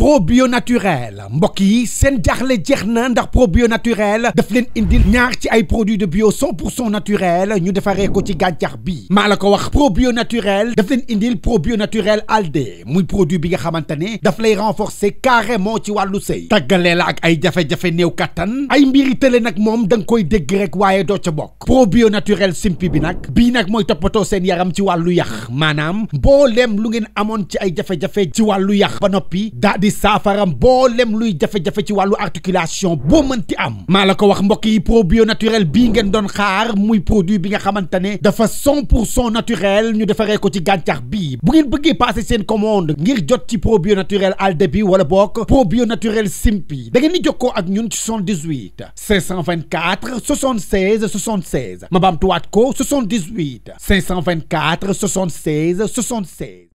probio naturel mbokk yi seen jaaxle jeex na ndax probio naturel daf leen indil ñaar ci ay produits de bio 100% naturel ñu defaree ko ci gàncax bi maa la ko wax probio naturel daf leen indil probio naturel alde muy produit bi nga xamante ne daf lay renforcer carrément ci wàllu sëy tàggalee la ak ay jafe-jafe néew kattan ay mbiri tële nag moom da nga koy dégg rek waaye doo ca bokk probio naturel simpi bi nag bii nag mooy toppatoo seen yaram ci wàllu yax maanaam mbooleem lu ngeen amoon ci ay jafe-jafe ci wàllu yax ba noppi di saafara mboolem luy jafe-jafe ci wàllu articulation boo mënti am maa la ko wax mbokk yi probio naturel bii ngeen doon xaar muy produit bi nga xamante ne dafa 100% naturel ñu defaree ko ci gàncax bi bu ngeen bëggee passer seen commande ngir jot ci probio naturel alde bi wala bokk probio naturel simpi da ngeen di jokkoo ak ñun ci 78 524 76 76 ma baamtuwaat ko 78 524 76 76.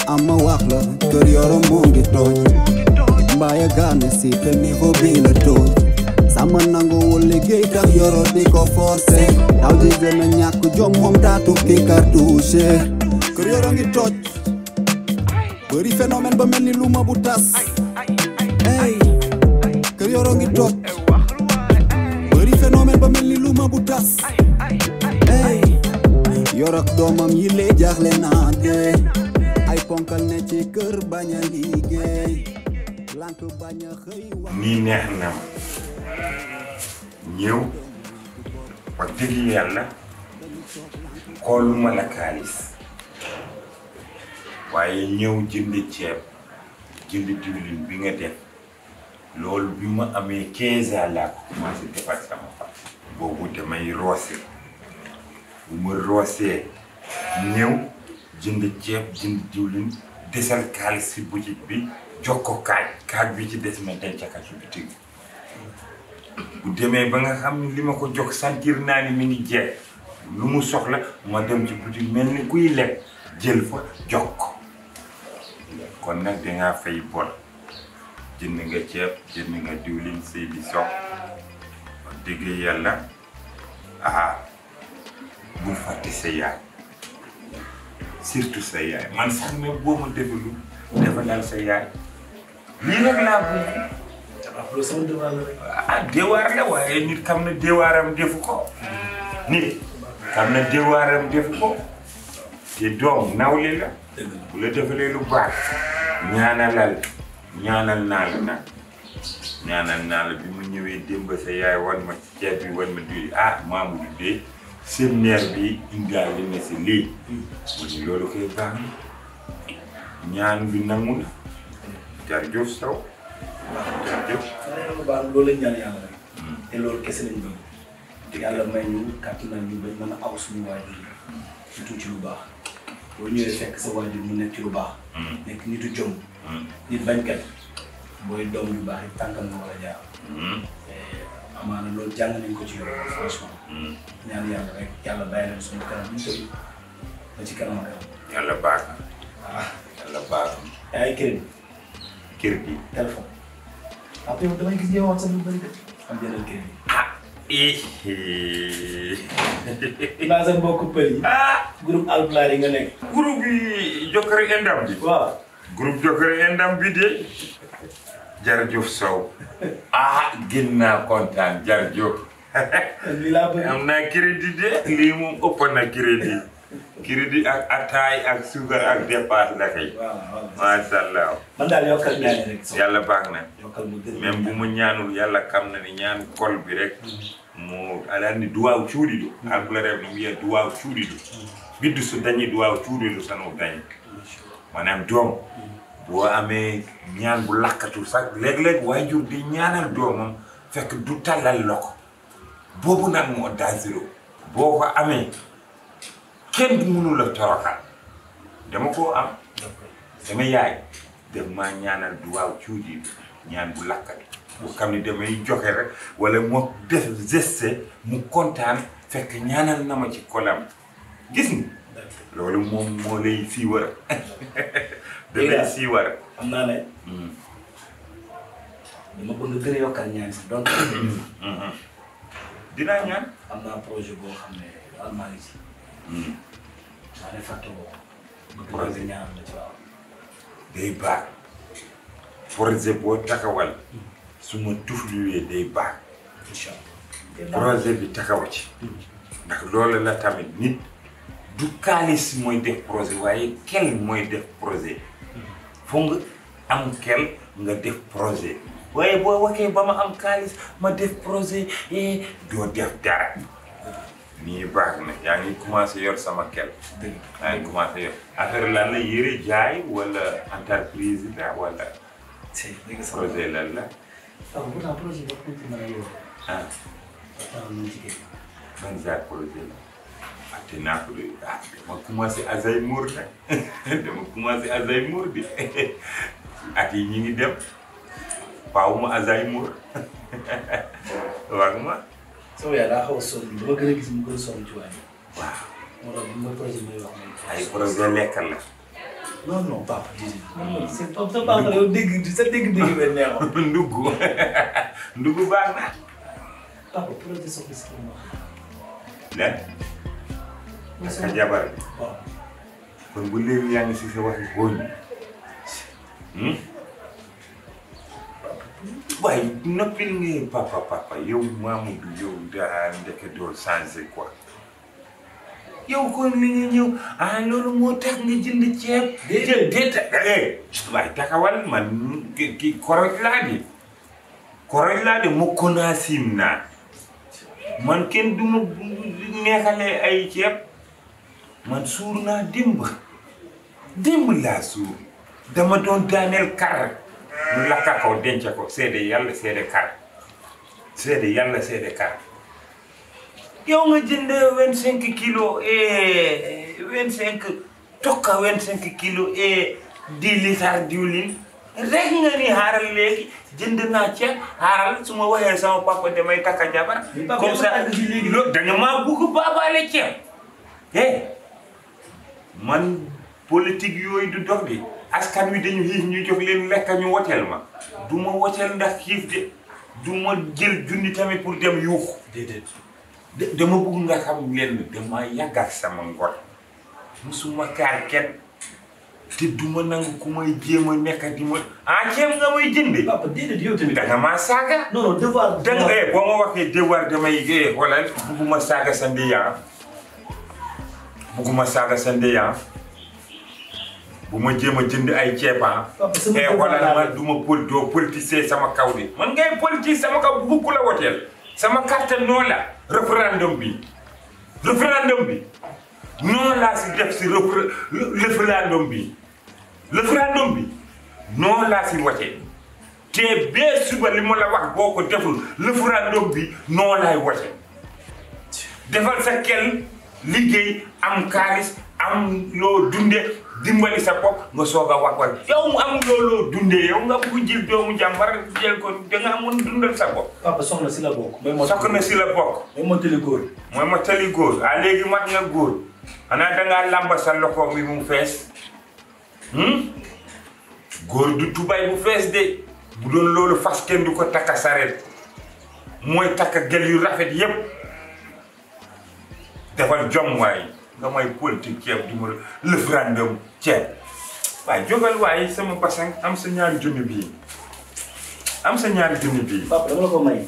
Ama wax la kër yoro moo ngi tooñ mbaaya gaane si te niveau bi la tooñ sama nanguwul liggéey tax yoro di ko forcé daw di gën a ñàkk jom moom taatu ki cartouche kër yoro ngi toj bëri phénomène ba mel ni lu ma bu tas hey kër yoro ngi toj bëri phénomène ba mel ni lu ma bu tas hey yorok doomam yi lee jaaxle naa dee ay ponkal ne ci kër bañ a liggéey lank bañ a xëy wax nii neex na ñëw wax dëgg yàlla xooluma la xaalis waaye ñëw jënd ceeb jënd diwlin bi nga def loolu bi ma amee 15 ans laa ko commencé defar sama pap boobu damay roose bu ma roosee ñëw jënd ceeb jënd diwlin desal xaalis si boutique bi jox ko kaaj bi ci des ma denc ko ci boutique bu demee ba nga xam ni li ma ko jox sentir naa ni mi ngi jeex lu mu soxla ma dem ci boutique mel ni kuy lekk jël fa jox ko kon nag dangaa fay bor jënd nga ceeb jënd nga diwlin sëy bi sox wax dëgg yàlla bul fàtte sa yaay surtout sa yaay man sax ne boo ma defalu defalal sa yaay lii rek laa bëgg. loolu sama devoir la rek. devoir la waaye nit xam na devoiram defu ko. nit xam na devoiram defu ko. te doom nawle la. bu la defalee lu baax ñaanal naa la nag. ñaanal naa la bi mu ñëwee démb sa yaay wan ma ceeb bi wan ma diwli Mamadou de séminaire bi indaale na si lii. mu loolu koy baax na ñaan bi nangu na. jërëjëf Sow. jërëjëf. loolu lañ ñaan yàlla rek. te loolu kese lañ bëgg. yàlla may ñu kàttanal ñu bañ mën a aw suñu waajur surtout ci lu baax. boo ñëwee fekk sa waajur mu nekk ci lu baax. nekk nitu jom. nit bañkat booy doom yu baax yi tànkal nga war a jaar. amaana loolu jàng nañ ko ci yow franchement. ñaan yàlla rek yàlla bàyyi leen suñu kanam ñu tëj ba ci kanam ak yàlla baax na. yàlla baax na. ay kër gi. téléphone. après yow damay gis yow WhatsApp lu bëri de. am jëlal kër gi. naa sa mbokku pël yi. groupe Alpulaar yi nga nekk. groupe yi Jokkari Endam bi. waaw. groupe Jokkari Endam bi de. jërëjëf Sow. gën naa kontaan jërëjëf. lii laa bëgg. am naa crédit de. lii moom ëpp na crédit. crédit ak ataay ak suukar ak dépasse la kay. waaw macha allah. man daal yokkal ñaani rek. yàlla baax na. yokkal mu gën même bu ma ñaanul yàlla xam na ni ñaan kol bi rek. mo alani duwaw cuuɗiɗo alpulareɓe no wiya duwaw cuuɗiɗo biddu so dañi duwaw cuuɗiɗo tan o dañi manam doom bo amee ñaan bu lakkatu sax léeg-léeg waajur di ñaanal doomam fekk du tallal loko boobu nag moo dangereux boo ko amee kenn mënu la toroxal dama koo am sama yaay def maa ñaanal duwaw cuuɗiɗo ñaan bu lakkatu bu xam ne damay joxe rek wala moo def geste mu kontaan fekk ñaanal na ma ci kolam gis nga loolu moom moo lay siiwar da lay siiwar xam naa ne dama bëgg gën a yokkal ñaan si donc dinaa ñaan am naa projet boo xam ne daal maa ngi si maa ne fàtte woo projet ñaan la ci waaw day baax projet boo taxawal su ma tufluwee day baax incha allah projet bi taxaw ci ndax loolu la tamit nit du kaalis mooy def projet waaye kel mooy def projet foog nga am kel nga def projet waaye boo waxee ba ma am kaalis ma def projet doo def dara nii baax na yaa ngi commencé yor sama kel yaa ngi commencé yor affaire lan la yére jaay wala entreprise la wala projet lan la pourtant projet bi ko mën a yor ah waxtaan nañu ci kii ban genre projet la fàtte naa ko de dama commencé Alzheimer nag dama commencé Alzheimer bi at yi ñi ngi dem paawuma Alzheimer wax ma sama yaay daa xaw a sonn dama gën a gis mu gën a sonn ci waay waaw moo tax bu ma projet may wax ay projet lekkal la non non papa c'est pas sa papa yow dégg sa dégg-dégg bi neexoon ndugg baax na papa projet soxna si ma lan ak jabar bi waaw kon bu léegi yaa ngi si sa waxi góoñ waaye noppil nga papa yow Mamadou yow daa ndeke doo changé quoi yow kon li nga ñëw loolu moo tax nga jënd ceeb déet waaye taxawal man ki koroj laa de mokk naa siim naa man kenn du ma neexalee ay ceeb man suur naa démb laa suur dama doon daaneel kar ñu lakka ko denc ko seede yàlla seede kar yow nga jënd 25 kilos et 25 tokka 25 kilos et 10 litres diwlin rek nga ni xaaral léegi jënd naa ceeb xaaral su ma waxee sama papa damay takka jabar comme ça loolu da nga maa bugg baabaale ceeb man politique yooyu du dox di askan wi dañu xiif ñu jox leen lekk ñu woteel ma du ma woteel ndax xiif de du ma jël junni tamit pour dem yuuxu déedéet dama bëgg nga xam leen dama yàggal sama ngor musuma kaar kenn te duma nangu ku may jéem a nekk di ma ceeb nga may jënde papa déedéet yow tamit da nga maa saaga non devoir da nga boo ma waxee devoir damay wala bugguma saaga sa ndeyaa bu ma jéem a jënd ay ceebaa wala man du ma doo politicien sama kaw de man ngay politique sama kaw bugg ku la woteel sama carte noo la référendum bi non laa si def si référendum bi non laa si wote te bee suba li ma la wax boo ko deful référendum bi non laay wote defal sa kel liggéey am xaalis am loo dunde dimbali sa bopp nga soog a wax yow mu am looloo dundee yow nga bugg jël doomu jàmbar jël ko da nga amoon dundal sa bopp. papa soxna si la bokk. soxna si la bokk. mooy mottali góor. mooy mottali góor léegi mat nga góor xanaa dangaa lamba sa loxo mi mu fees góor du tubay bu fees de bu doon loolu fas kenn du ko takka saret mooy takka gel yu rafet yépp defal jom waay nga may politique ceeb di ma référendum ceeb waaye jógal waaye sama basang am sa ñaari junni bii papa dama la ko may.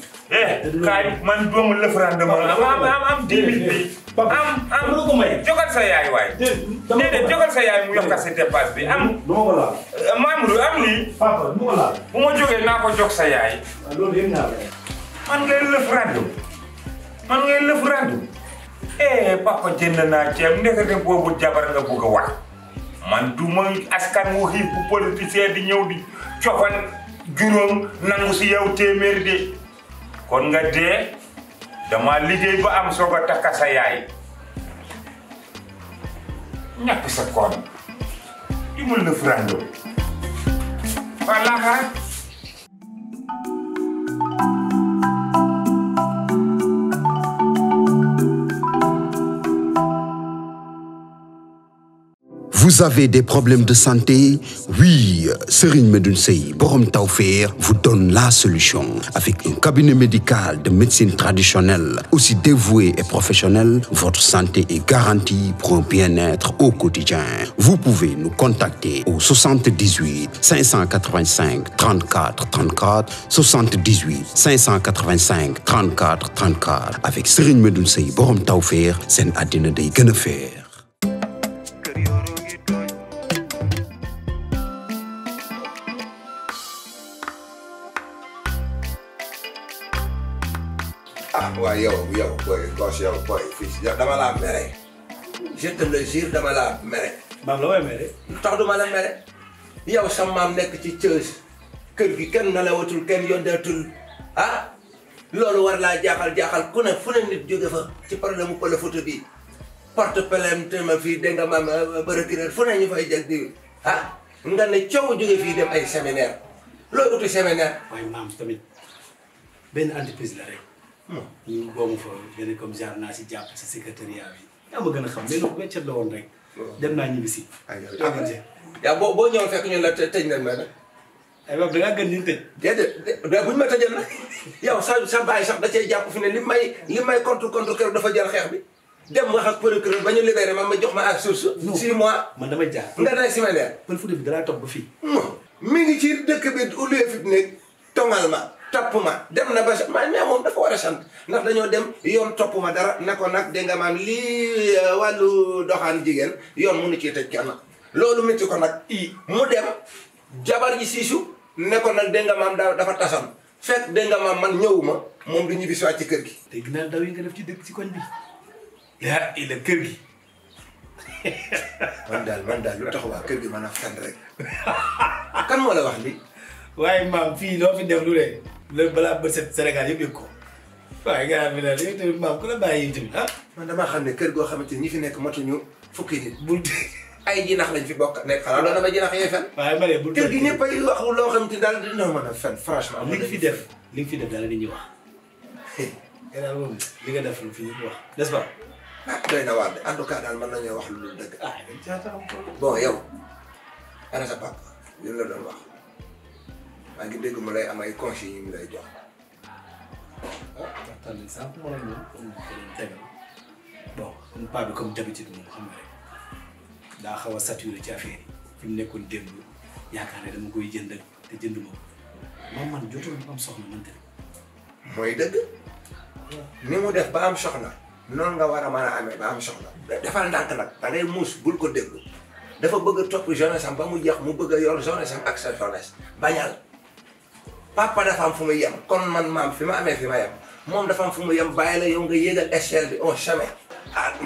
kaay man doomu référendum am 10 000 bi am lu ko may. jogal sa yaay waay. déedéet jogal sa yaay mu yokkal sa dépasse bi am. du ma ko laal. Mamadou am lii. papa du ma ko laal. bu ma jógee naa ko jox sa yaay. loolu yëpp naa la. man ngay lëf ràddu. man ngay lëf ràddu. papa jënd naa ceeb ndekete boobu jabar nga bëgg a wax. man du ma askan wu xiif bu politicien di ñëw di cofan juróom nangu si yow téeméer de. kon nga dee dama liggéey ba am soog a takka sa yaay. ñàkk sa koon di ma lëf ràddu. voilà. Vous avez des problèmes de santé? Oui, Serigne Medoune Sey Borom Tawfekh vous donne la solution. Avec un cabinet médical de médecine traditionnelle, aussi dévoué et professionnel, votre santé est garantie pour un bien-être au quotidien. Vous pouvez nous contacter au 78 585 34 34, 78 585 34 34. Avec Serigne Medoune Sey Borom Tawfekh, seen àddina day gën a feer. waaw yow boy fii dama laa mere je te le jure dama laa mere. maam la may mere. tax duma la mere yow sa maam nekk ci Thiès kër gi kenn nelawatul kenn yondeetul loolu war laa jaaxal ku ne fu ne nit jóge fa ci problème mu pël photo bi porte plainte ma fii dégg nga maam procureur fu ne ñu fay jeg di nga ne coow jóge fii dem ay séminaire looy uti séminaire. waaye maam tamit benn entreprise la rek. ñu boobu fa gën a comme genre naa si jàpp si secrétariat bi. yaa ma gën a xam mais nag weccet la woon rek. dem naa ñibbi si. yaa boo ñëwoon fekk ñun la tëj nañ ma nag. ay wax da ngaa gën ñu tëj. déedéet buñ ma tëjal nag yow sa baay sax da cee jàpp fi ne li may contre kër dafa jël xeex bi dem wax ak procureur ba ñu libéré ma jox ma ak source. 6 mois man damay jaar. nga day siménaire. pël Fuuta bi dalaa topp ba fii. mi ngi ci dëkk bi au lieu fi ne tongal ma. topp ma dem na ba mais moom dafa war a sant ndax dañoo dem yoon topp ma dara ne ko nag dégg nga maam lii wàllu doxaan jigéen yoon mënu ci tëj kenn loolu métti ko nag mu dem jabar ji siisu ne ko nag dégg nga maam dafa tasan fekk dégg nga maam man ñëwuma moom du ñibbi si waat ci kër gi. te ginnaaw daw yi nga def ci dëkk ci koñ bi yaa ila kër gi. man daal lu tax waa kër gi mën a fen rek kan moo la wax lii. waaye maam fii loo fi def lu ne léegi balaa bët set Sénégal yëpp yëg ko waaye gars bi nag yow tamit maam ku la bàyyi yow tamit man damaa xam ne kër goo xamante ni ñi fi nekk matuñu fukki nit. bul ay jinax lañ fi bokk nekk xanaa loolu dama jinax yee fen. waaye ma ne bul kër gi ñëpp ay wax loo xamante ni daal dina mën a fen franchement. li nga fi def daal la nit ñi wax. gannaaw moom li nga def lu fi ñëpp wax n'est-ce pas. doy na waar de en tout cas daal mën nañoo wax lu dul dëgg. bon yow ana sa papa li la doon wax. maa ngi dégg mu lay am ay conseils yu mu lay jox. waxtaan nañ sànq ma la ñëw comme tegal bon comme paa bi comme d'habitude moom xam nga rek daa xaw a saturé ci affaire yi fi mu nekkoon démb yaakaar ne dama koy jënd te jënduma ko man jotul am soxna man tamit. mooy dëgg ni mu def ba am soxna noonu nga war a mën a amee ba am soxna. defal ndànk nag da ngay muus bul ko déglu dafa bëgg a topp jeunesse am ba mu jeex mu bëgg a yor jeunesse am ak sa jeunesse bañal. papa dafa am fu mu yem kon man maam fi ma amee fi ma yem moom dafa am fu mu yem bàyyi la yow nga yéegal échelle bi au chemin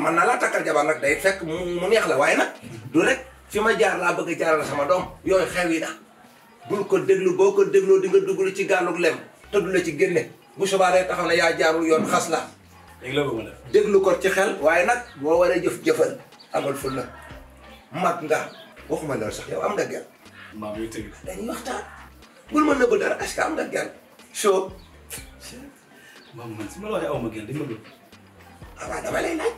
man na laa takkal jabar nag day fekk mu neex la waaye nag du rek fi ma jaar laa bëgg a jaaral sama doom yooyu xew yi na bul ko déglu boo ko dégloo di nga dugg ci gàllug lem te du la ci génne bu subaa day taxaw ne yaa jaarul yoon xas la léegi la bëgg ma def déglu ko ci xel waaye nag boo waree jëfal amal ful la mag nga waxuma loolu sax yow am nga gel maam yooyu tëgg dañuy waxtaan bul ma nëbb dara est-ce que am nga gel soo maam man su ma la waxee aw ma gel dañ ma gën waaw dama lay laaj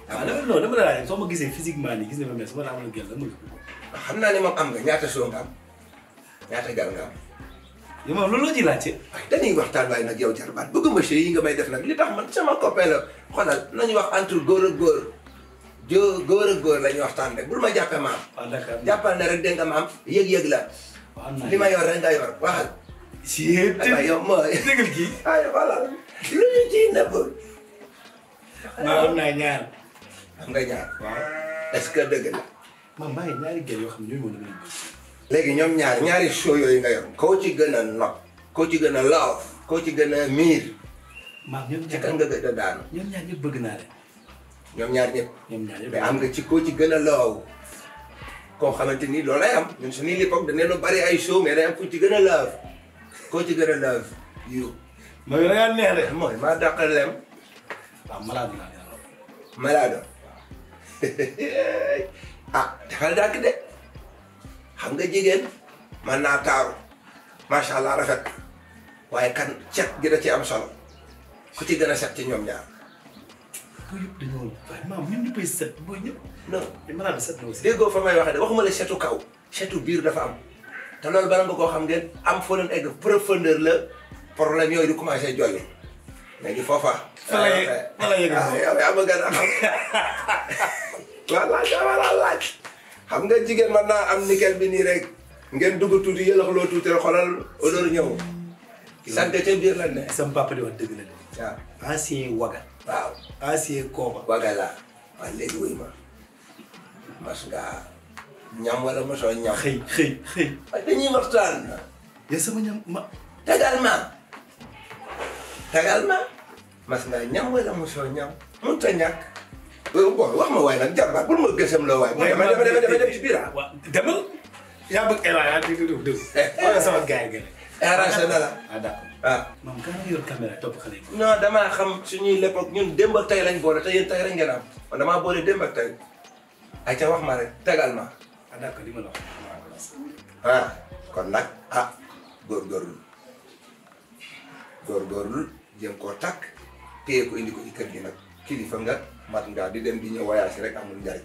dama la laaj soo ma gisee physiquement nii gis ne ma mel su ma la amoon gel dama gën xam naa ne moom am nga ñaata soo nga am ñaata gel nga am yow moom loolu la ci laajte waaye dañuy waxtaan waaye nag yow jarbaat bëgg ma yi nga may def nag li tax man sama copain la xoolal nañu wax entre góor ak góor góor ak góor la ñuy waxtaan rek bul ma jàppee maam waaw d'accord jàppal ne rek dégg nga maam yëg-yëg la li ma yor rek nga yor waxal aywa yow mooy déggal kii ay voilà lu ñu ciy nëbb maa am naa ñaar am nga ñaar. waaw est-ce que dëgg la. man maa ngi ñaari gel yoo xam ne ñooy mën a léegi ñoom ñaari show yooyu nga yor. koo ci gën a nopp. koo ci gën a loof. koo ci gën a miir. maa ñoom ci kan nga gën a daanu. ñoom ñaar ñëpp bëgg naa leen. ñoom ñaar ñëpp. ñoom ñaar ñëpp mais am nga ci koo ci gën a loow. koo xamante ni loolu lay am ñun suñuy l'époque dañu leen bari ay show mais day am ku ci gën a loof. koo ci gën a loof yu. mooy da ngaa neex de. mooy maa dàqal lem. waaw malade laa leen malade. ah defal dàkk de. xam nga jigéen man naa taaru macha allah rafet waaye kan cet gi da ci am solo ku ci gën a set ci ñoom ñaar. booy yëpp dañoo waaye maam ñun ñu koy set booy ñëpp. non te malade set na aussi. déggoo fa may waxee de waxuma la setu kaw setu biir dafa am te loolu bala nga koo xam ngeen am foo leen egg profondeur la problème yooyu di commencé jolli léegi foofa. fa la yegg yow yaa ma gën a xam. wala laaj. xam nga jigéen mën naa am nickel bi nii rek ngeen dugg tuuti yëlaxloo tuuti rek xoolal odeur ñëw. sant ca biir la ne. sama papa di wax dëgg la de. waaw ancien waga. waaw ancien kooba. waga la waaw léegi wuy ma mas nga ñam wala mosoo ñam. xëy. waaye dañuy waxtaan. yow sama ñam ma. tagal ma mas nga ñam wala mosoo ñam mënut a ñàkk. bon wax ma waaye nag jàmbaar bul ma gësam loo waaye. dama dem ci biir ah. waaw demal. yaa bëgg yaa dégg. wala sama gars yi gën a. arrangé na la. ah d'accord. ah. maam kan nga yor caméra topp xale yi. non damaa xam suñuy l'époque ñun démb ak tey lañ boole te yéen tey rek ngeen am man damaa boole démb ak tey ay ca wax ma rek tegal ma. ah d'accord li ma la wax. ah kon nag ah góorgóorlu jëm koo takk téye ko indi ko ci kër gi nag kilifa nga mat nga di dem di ñëw voyage rek amul njariñ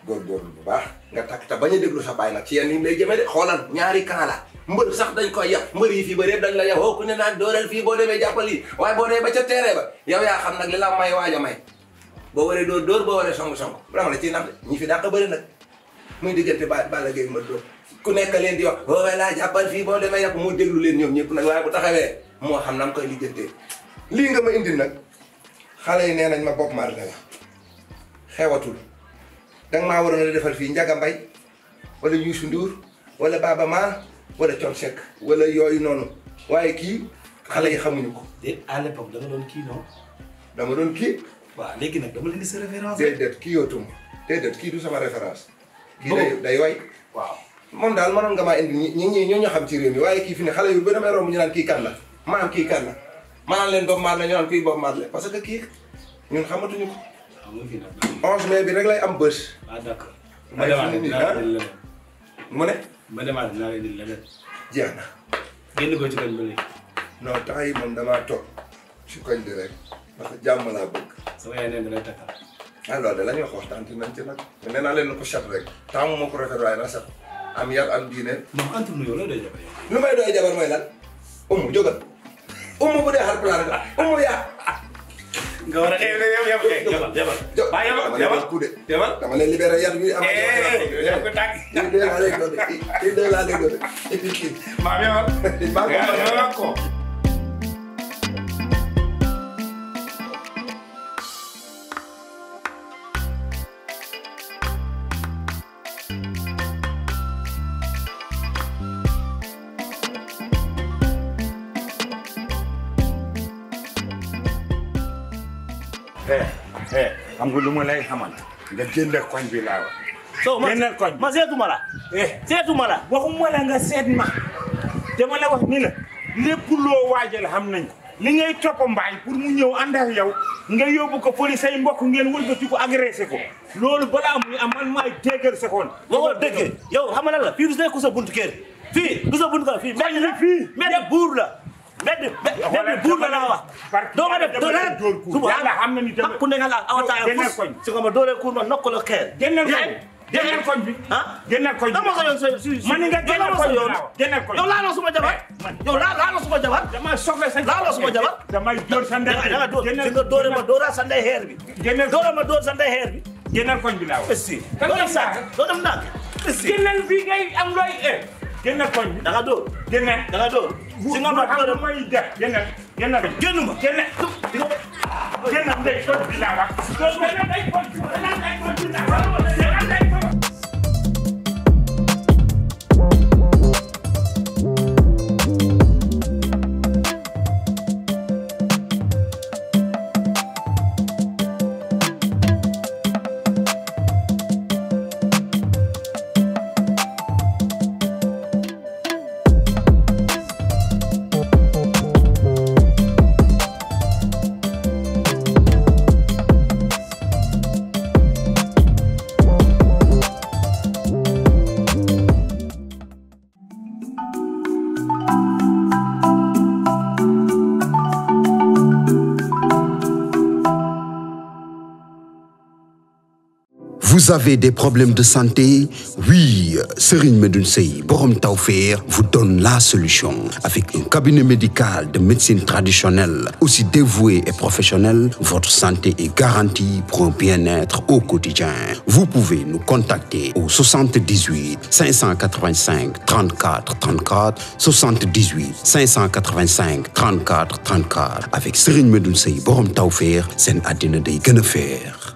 góorgóorlu bu baax nga takk te bañ a déglu sa baay nag ci yenn yi lay jëmee de xoolal ñaari camp la mbër sax dañ koy yàq mbër yi fii ba yëpp dañ la yàq ku ne naan dooleel fii boo demee jàppal lii waaye boo demee ba ca terrain ba yow yaa xam nag li la may waaj a may boo waree dóor boo waree song vraiment la ciy nax de ñi fi dàq bëri nag muy diggante Balla Gaye ma dóor ku nekk leen di wax boo laa jàppal fii boo demee yàq moo déglu leen ñoom ñëpp nag waaye bu taxawee moo xam na mu koy lijjantee lii nga ma indil nag xale yi nee nañ ma Bob Marley la xewatul danga maa waroon a defal fii Ndiaga Mbaye wala Youssou Ndour wala Baaba Maal wala Thione Seck wala yooyu noonu waaye kii xale yi xamuñu ko. déet à l'époque da nga doon kii non. dama doon kii. waaw léegi nag dama leen di sa référence. déedéet kii yootuma déedéet kii du sama référence. kii day way. waaw moom daal mënoon nga maa indi ñi ñoo xam ci réew mi waaye kii fi ne xale yu ba damay romb ñu naan kii kan la maanaam kii kan la maanaam leen Bob Marley ñu naan kii Bob Marley parce que kii ñun xamatuñu ko. waaw mooy fii nag. 11 mai bi rek lay am bës. ah d'accord. ma demaat mu ne. ma demaat dinaa leen di leneen. jeex na. génn ko ci koñ ba léegi. non temps yi moom damaa toog ci koñ bi rek parce que jàmm laa bëgg. sama yaay nee na lay takkal. ah loolu de la ñuy wax waxtaan nañ ci nag. nee naa leen ko chat rek. temps moo ko rafet waaye na set. am yar am diine. moom entre nous yow loo doy jabar yow. lu may doy jabar mooy lan. umu jógal. umu bu dee xar pulaar nga. umu yaa. nga war a xëy na yow jabar. waaw jabar dama leen libéré yar bi am na yow ko tàgg. kii de laa lay doon et puis kii. maa ngi ko. xam nga lu ma lay xamal nga jënd koñ bi laa wax. so jëndal koñ bi ma seetuma la. seetuma la. waxuma la nga seet ma dama la wax ni la lépp loo waajal xam nañ ko li ngay topp mbaay pour mu ñëw ànd ak yow nga yóbbu ko police say mbokk ngeen wëlbati ko agressé ko loolu balaa muy am man maay déggal sa koon. waxoo dëgg yow xam nga la fii du nekk sa buntu kër fii du sa buntu kër fii. koñ bi fii mbedd buur la. mbedd buur la laa wax. doo nga def doo la suba yàlla xam na ni tamit ku ne nga la awataaya génneel fus koñ su ko ma dooree kuur ma nokk la xeer. génneel koñ bi ah génneel koñ bi dama sa yoon si man ni nga génneel koñ bi génneel koñ yow laaloo suma jabar yow laaloo suma jabar dama soxla sa laaloo suma jabar damay door sa ndey danga door fi nga doore ma dooraa sa ndey xeer bi doore ma door sa ndey xeer bi génneel koñ bi laa wax esti doo dem sànq doo dem ndànk esti génneel fii ngay am looy génneel koñ bi danga door génneel danga door si nga ma doore may def génneel génn ma génneel génnal ndey kon bi laa wax génnal ndey kon bi laa wax. Vous avez des problèmes de santé? Oui, Serigne Medoune Seye Borom Tawfekh vous donne la solution. Avec un cabinet médical de médecine traditionnelle, aussi dévoué et professionnel, votre santé est garantie pour un bien-être au quotidien. Vous pouvez nous contacter au 78 585 34 34, 78 585 34 34. Avec Serigne Medoune Seye Borom Tawfekh, seen àddina day gën a feex.